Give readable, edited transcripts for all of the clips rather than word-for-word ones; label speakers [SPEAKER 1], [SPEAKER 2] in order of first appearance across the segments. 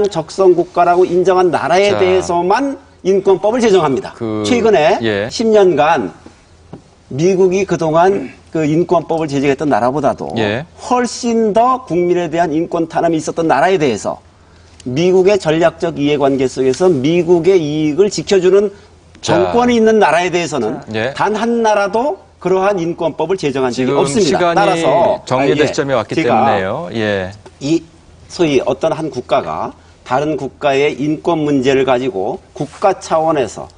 [SPEAKER 1] 가장 적성 국가라고 인정한 나라에 대해서만 인권법을 제정합니다. 최근에 10년간 미국이 그동안 그 인권법을 제정했던 나라보다도 훨씬 더 국민에 대한 인권 탄압이 있었던 나라에 대해서 미국의 전략적 이해관계 속에서 미국의 이익을 지켜주는 정권이 있는 나라에 대해서는 단 한 나라도 그러한 인권법을 제정한 적이 없습니다.
[SPEAKER 2] 시간이
[SPEAKER 1] 따라서
[SPEAKER 2] 정리될 시점에 왔기 때문에요.
[SPEAKER 1] 이 소위 어떤 한 국가가 다른 국가의 인권 문제를 가지고 국가 차원에서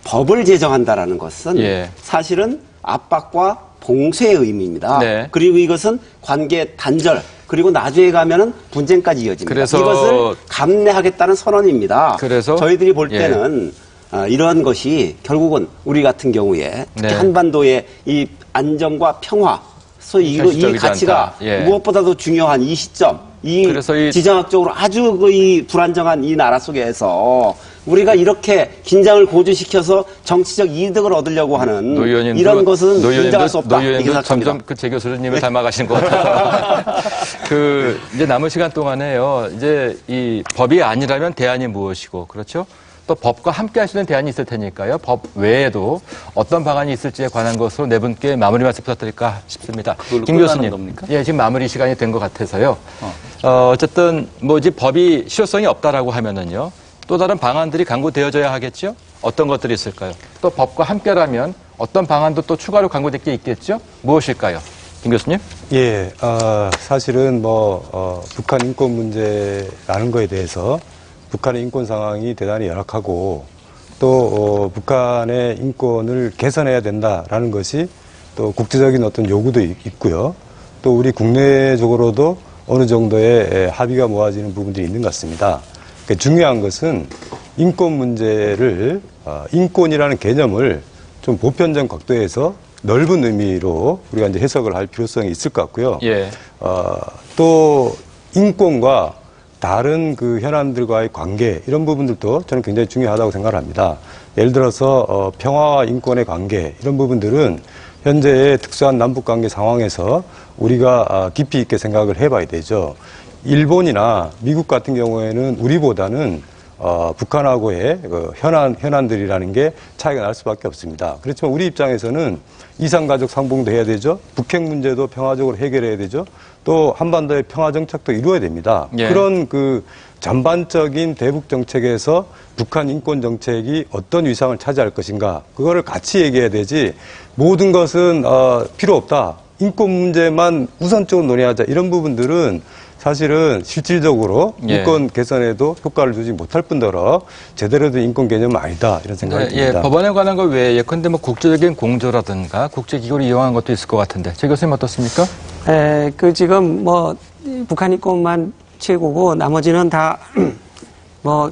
[SPEAKER 1] 법을 제정한다라는 것은 사실은 압박과 봉쇄의 의미입니다. 그리고 이것은 관계 단절, 그리고 나중에 가면은 분쟁까지 이어집니다.
[SPEAKER 2] 그래서
[SPEAKER 1] 이것을 감내하겠다는 선언입니다.
[SPEAKER 2] 그래서
[SPEAKER 1] 저희들이 볼 때는 이러한 것이 결국은 우리 같은 경우에 특히 한반도의 이 안정과 평화, 소위 이 가치가 무엇보다도 중요한 이 시점, 지정학적으로 아주 이 불안정한 이 나라 속에서 우리가 이렇게 긴장을 고조시켜서 정치적 이득을 얻으려고 하는 이런 것은 인정할 수 없다.
[SPEAKER 2] 노의원도 점점 제 교수님을 닮아가시는 것 같아요. 이제 남은 시간 동안에요. 이제 이 법이 아니라면 대안이 무엇이고, 그렇죠? 또 법과 함께 할 수 있는 대안이 있을 테니까요. 법 외에도 어떤 방안이 있을지에 관한 것으로 네 분께 마무리 말씀 부탁드릴까 싶습니다. 김 교수님. 겁니까? 지금 마무리 시간이 된 것 같아서요. 어쨌든 이제 법이 실효성이 없다라고 하면은요. 또 다른 방안들이 강구되어져야 하겠죠? 어떤 것들이 있을까요? 또 법과 함께라면 어떤 방안도 또 추가로 강구될 게 있겠죠? 무엇일까요? 김 교수님?
[SPEAKER 3] 사실은 북한 인권 문제라는 거에 대해서 북한의 인권 상황이 대단히 열악하고 또 북한의 인권을 개선해야 된다라는 것이 또 국제적인 어떤 요구도 있고요. 또 우리 국내적으로도 어느 정도의 합의가 모아지는 부분들이 있는 것 같습니다. 그러니까 중요한 것은 인권 문제를 인권이라는 개념을 좀 보편적 각도에서 넓은 의미로 우리가 이제 해석을 할 필요성이 있을 것 같고요. 또 인권과 다른 그 현안들과의 관계 이런 부분들도 저는 굉장히 중요하다고 생각을 합니다. 예를 들어서 평화와 인권의 관계 이런 부분들은 현재의 특수한 남북관계 상황에서 우리가 깊이 있게 생각을 해봐야 되죠. 일본이나 미국 같은 경우에는 우리보다는 북한하고의 현안들이라는 게 차이가 날 수밖에 없습니다. 그렇지만 우리 입장에서는 이산가족 상봉도 해야 되죠. 북핵 문제도 평화적으로 해결해야 되죠. 또 한반도의 평화 정책도 이루어야 됩니다. 그런 전반적인 대북 정책에서 북한 인권 정책이 어떤 위상을 차지할 것인가 그거를 같이 얘기해야 되지 모든 것은 필요 없다. 인권 문제만 우선적으로 논의하자 이런 부분들은 사실은 실질적으로 인권 개선에도 효과를 주지 못할 뿐더러 제대로 된 인권 개념은 아니다 이런 생각이 듭니다.
[SPEAKER 2] 법안에 관한 것 외에 예컨대 국제적인 공조라든가 국제기구를 이용한 것도 있을 것 같은데 제 교수님 어떻습니까?
[SPEAKER 4] 지금 북한 인권만 최고고 나머지는 다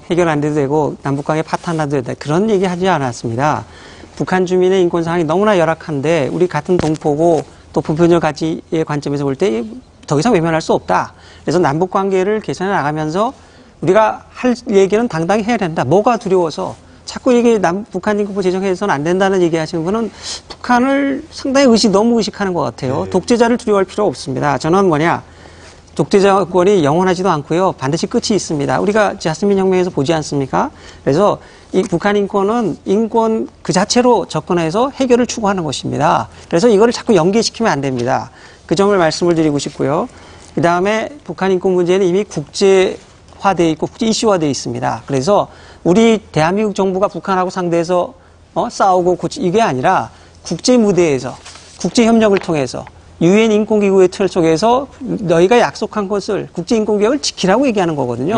[SPEAKER 4] 해결 안 돼도 되고 남북관계 파탄나도 되다 그런 얘기 하지 않았습니다. 북한 주민의 인권 상황이 너무나 열악한데 우리 같은 동포고 또 보편적 가치의 관점에서 볼 때 더 이상 외면할 수 없다. 그래서 남북 관계를 개선해 나가면서 우리가 할 얘기는 당당히 해야 된다. 뭐가 두려워서 자꾸 이게 북한 인권법 제정해서는 안 된다는 얘기 하시는 분은 북한을 상당히 너무 의식하는 것 같아요. 독재자를 두려워할 필요 없습니다. 저는 독재자권이 영원하지도 않고요. 반드시 끝이 있습니다. 우리가 자스민 혁명에서 보지 않습니까? 그래서 이 북한 인권은 인권 그 자체로 접근해서 해결을 추구하는 것입니다. 그래서 이거를 자꾸 연계시키면 안 됩니다. 그 점을 말씀을 드리고 싶고요. 그 다음에 북한 인권 문제는 이미 국제화되어 있고 국제 이슈화되어 있습니다. 그래서 우리 대한민국 정부가 북한하고 상대해서 싸우고 이게 아니라 국제 무대에서 국제 협력을 통해서 유엔 인권기구의 틀 속에서 너희가 약속한 것을 국제인권개혁을 지키라고 얘기하는 거거든요.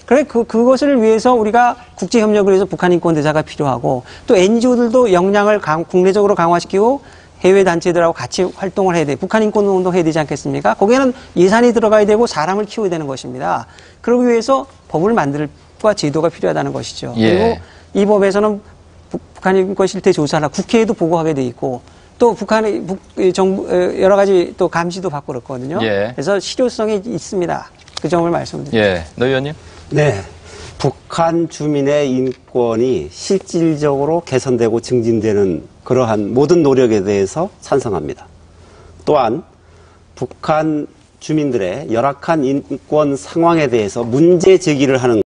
[SPEAKER 4] 그래 그것을 위해서 우리가 국제협력을 위해서 북한 인권대사가 필요하고 또 NGO들도 역량을 국내적으로 강화시키고 해외 단체들하고 같이 활동을 해야 돼. 북한 인권운동 해야 되지 않겠습니까? 거기에는 예산이 들어가야 되고 사람을 키워야 되는 것입니다. 그러기 위해서 법을 만들과 제도가 필요하다는 것이죠. 그리고 이 법에서는 북한 인권 실태 조사나 국회에도 보고하게 돼 있고 또 북한의 정부 여러 가지 또 감시도 받고 그렇거든요. 그래서 실효성이 있습니다. 그 점을 말씀드립니다.
[SPEAKER 2] 노 의원님.
[SPEAKER 1] 네. 북한 주민의 인권이 실질적으로 개선되고 증진되는 그러한 모든 노력에 대해서 찬성합니다. 또한 북한 주민들의 열악한 인권 상황에 대해서 문제 제기를 하는